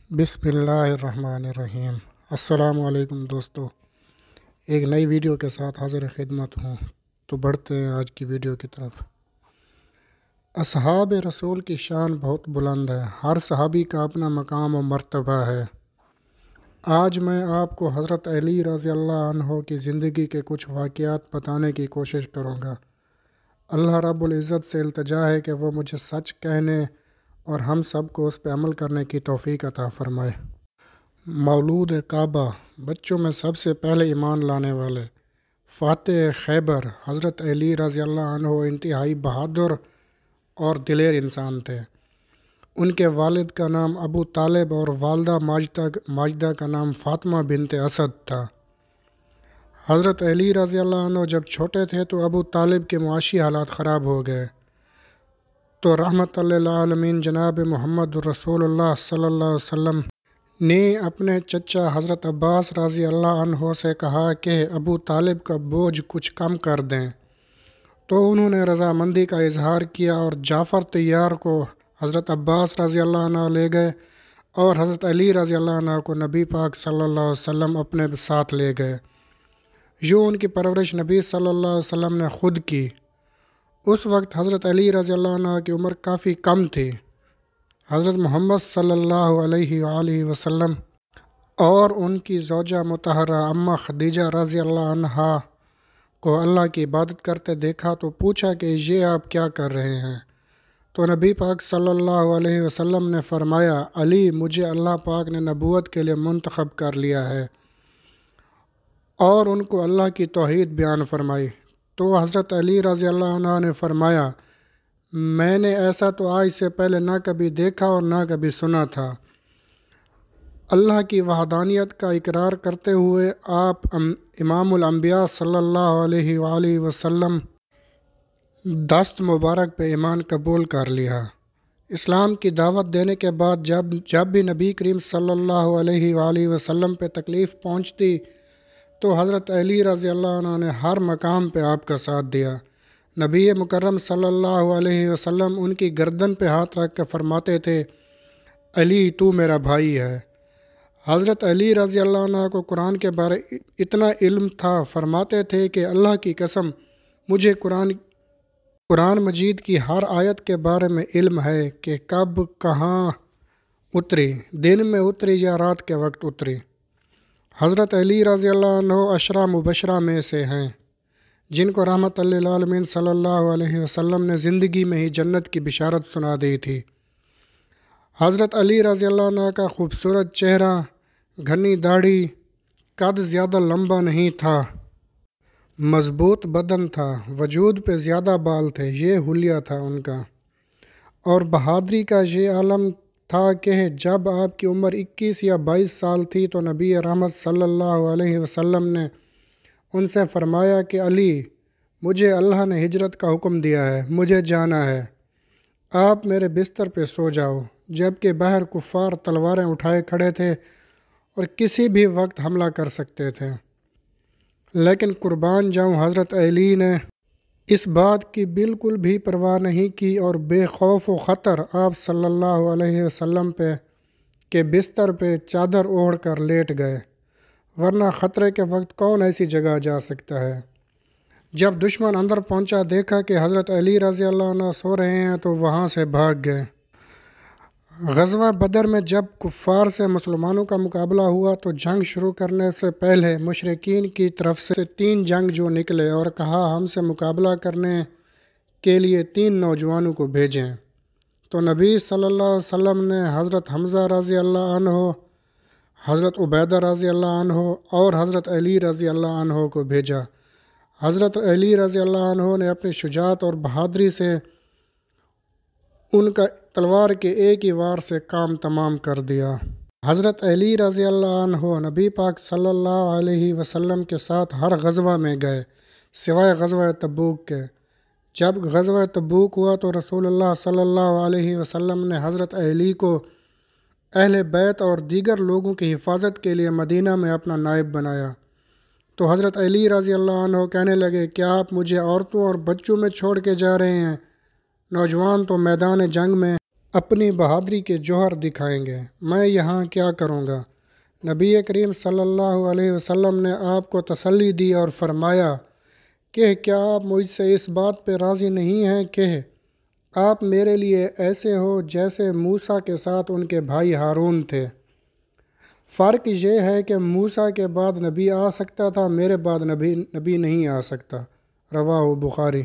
بسم اللہ الرحمن الرحیم۔ السلام علیکم دوستو، ایک نئی ویڈیو کے ساتھ حاضر خدمت ہوں۔ تو بڑھتے ہیں آج کی ویڈیو کی طرف۔ اصحاب رسول کی شان بہت بلند ہے، ہر صحابی کا اپنا مقام و مرتبہ ہے۔ آج میں آپ کو حضرت علی رضی اللہ عنہ کی زندگی کے کچھ واقعات بتانے کی کوشش کروں گا۔ اللہ رب العزت سے التجا ہے کہ وہ مجھے سچ کہنے اور ہم سب کو اس پہ عمل کرنے کی توفیق عطا فرمائے۔ مولود کعبہ، بچوں میں سب سے پہلے ایمان لانے والے، فاتح خیبر حضرت علی رضی اللہ عنہ انتہائی بہادر اور دلیر انسان تھے۔ ان کے والد کا نام ابو طالب اور والدہ ماجدہ کا نام فاطمہ بنت اسد تھا۔ حضرت علی رضی اللہ عنہ جب چھوٹے تھے تو ابو طالب کے معاشی حالات خراب ہو گئے، تو رحمت للعالمین جناب محمد رسول اللہ صلی اللہ علیہ وسلم نے اپنے چچا حضرت عباس رضی اللہ عنہ سے کہا کہ ابو طالب کا بوجھ کچھ کم کر دیں، تو انہوں نے رضامندی کا اظہار کیا اور جعفر طیار کو حضرت عباس رضی اللہ عنہ لے گئے اور حضرت علی رضی اللہ عنہ کو نبی پاک صلی اللہ علیہ وسلم اپنے ساتھ لے گئے۔ یوں ان کی پرورش نبی صلی اللہ علیہ وسلم نے خود کی۔ اس وقت حضرت علی رضی اللہ عنہ کی عمر کافی کم تھی۔ حضرت محمد صلی اللہ علیہ وآلہ وسلم اور ان کی زوجہ مطہرہ اماں خدیجہ رضی اللہ عنہا کو اللہ کی عبادت کرتے دیکھا تو پوچھا کہ یہ آپ کیا کر رہے ہیں؟ تو نبی پاک صلی اللہ علیہ وسلم نے فرمایا، علی، مجھے اللہ پاک نے نبوت کے لیے منتخب کر لیا ہے، اور ان کو اللہ کی توحید بیان فرمائی۔ تو حضرت علی رضی اللہ عنہ نے فرمایا، میں نے ایسا تو آج سے پہلے نہ کبھی دیکھا اور نہ کبھی سنا تھا۔ اللہ کی وحدانیت کا اقرار کرتے ہوئے آپ امام الانبیاء صلی اللہ علیہ وآلہ وسلم دست مبارک پہ ایمان قبول کر لیا۔ اسلام کی دعوت دینے کے بعد جب بھی نبی کریم صلی اللہ علیہ وآلہ وسلم پہ تکلیف پہنچتی تو حضرت علی رضی اللہ عنہ نے ہر مقام پہ آپ کا ساتھ دیا۔ نبی مکرم صلی اللہ علیہ وسلم ان کی گردن پہ ہاتھ رکھ کے فرماتے تھے، علی، تو میرا بھائی ہے۔ حضرت علی رضی اللہ عنہ کو قرآن کے بارے اتنا علم تھا، فرماتے تھے کہ اللہ کی قسم، مجھے قرآن مجید کی ہر آیت کے بارے میں علم ہے کہ کب کہاں اتری، دن میں اتری یا رات کے وقت اتری۔ حضرت علی رضی اللہ عنہ عشرہ مبشرہ میں سے ہیں جن کو رحمت للعالمین صلی اللہ علیہ وسلم نے زندگی میں ہی جنت کی بشارت سنا دی تھی۔ حضرت علی رضی اللہ عنہ کا خوبصورت چہرہ، گھنی داڑھی، قد زیادہ لمبا نہیں تھا، مضبوط بدن تھا، وجود پہ زیادہ بال تھے، یہ حلیہ تھا ان کا۔ اور بہادری کا یہ عالم تھا کہ جب آپ کی عمر 21 یا 22 سال تھی تو نبی رحمت صلی اللہ علیہ وسلم نے ان سے فرمایا کہ علی، مجھے اللہ نے ہجرت کا حکم دیا ہے، مجھے جانا ہے، آپ میرے بستر پہ سو جاؤ۔ جبکہ باہر کفار تلواریں اٹھائے کھڑے تھے اور کسی بھی وقت حملہ کر سکتے تھے، لیکن قربان جاؤں حضرت علی نے اس بات کی بالکل بھی پرواہ نہیں کی اور بے خوف و خطر آپ صلی اللہ علیہ وسلم کے بستر پہ چادر اوڑھ کر لیٹ گئے، ورنہ خطرے کے وقت کون ایسی جگہ جا سکتا ہے۔ جب دشمن اندر پہنچا، دیکھا کہ حضرت علی رضی اللہ عنہ سو رہے ہیں تو وہاں سے بھاگ گئے۔ غزوہ بدر میں جب کفار سے مسلمانوں کا مقابلہ ہوا تو جنگ شروع کرنے سے پہلے مشرکین کی طرف سے 3 جنگجو نکلے اور کہا، ہم سے مقابلہ کرنے کے لیے 3 نوجوانوں کو بھیجیں۔ تو نبی صلی اللہ علیہ وسلم نے حضرت حمزہ رضی اللہ عنہ، حضرت عبیدہ رضی اللہ عنہ اور حضرت علی رضی اللہ عنہ کو بھیجا۔ حضرت علی رضی اللہ عنہ نے اپنی شجاعت اور بہادری سے ان کا تلوار کے ایک ہی وار سے کام تمام کر دیا۔ حضرت علی رضی اللہ عنہ نبی پاک صلی اللہ علیہ وسلم کے ساتھ ہر غزوہ میں گئے سوائے غزوہ تبوک کے۔ جب غزوہ تبوک ہوا تو رسول اللہ صلی اللہ علیہ وسلم نے حضرت علی کو اہل بیت اور دیگر لوگوں کی حفاظت کے لیے مدینہ میں اپنا نائب بنایا۔ تو حضرت علی رضی اللہ عنہ کہنے لگے، کیا آپ مجھے عورتوں اور بچوں میں چھوڑ کے جا رہے ہیں؟ نوجوان تو میدان جنگ میں اپنی بہادری کے جوہر دکھائیں گے۔ میں یہاں کیا کروں گا؟ نبی کریم صلی اللہ علیہ وسلم نے آپ کو تسلی دی اور فرمایا کہ کیا آپ مجھ سے اس بات پہ راضی نہیں ہیں کہ آپ میرے لیے ایسے ہو جیسے موسیٰ کے ساتھ ان کے بھائی ہارون تھے۔ فرق یہ ہے کہ موسیٰ کے بعد نبی آ سکتا تھا، میرے بعد نبی نہیں آ سکتا۔ رواہ بخاری۔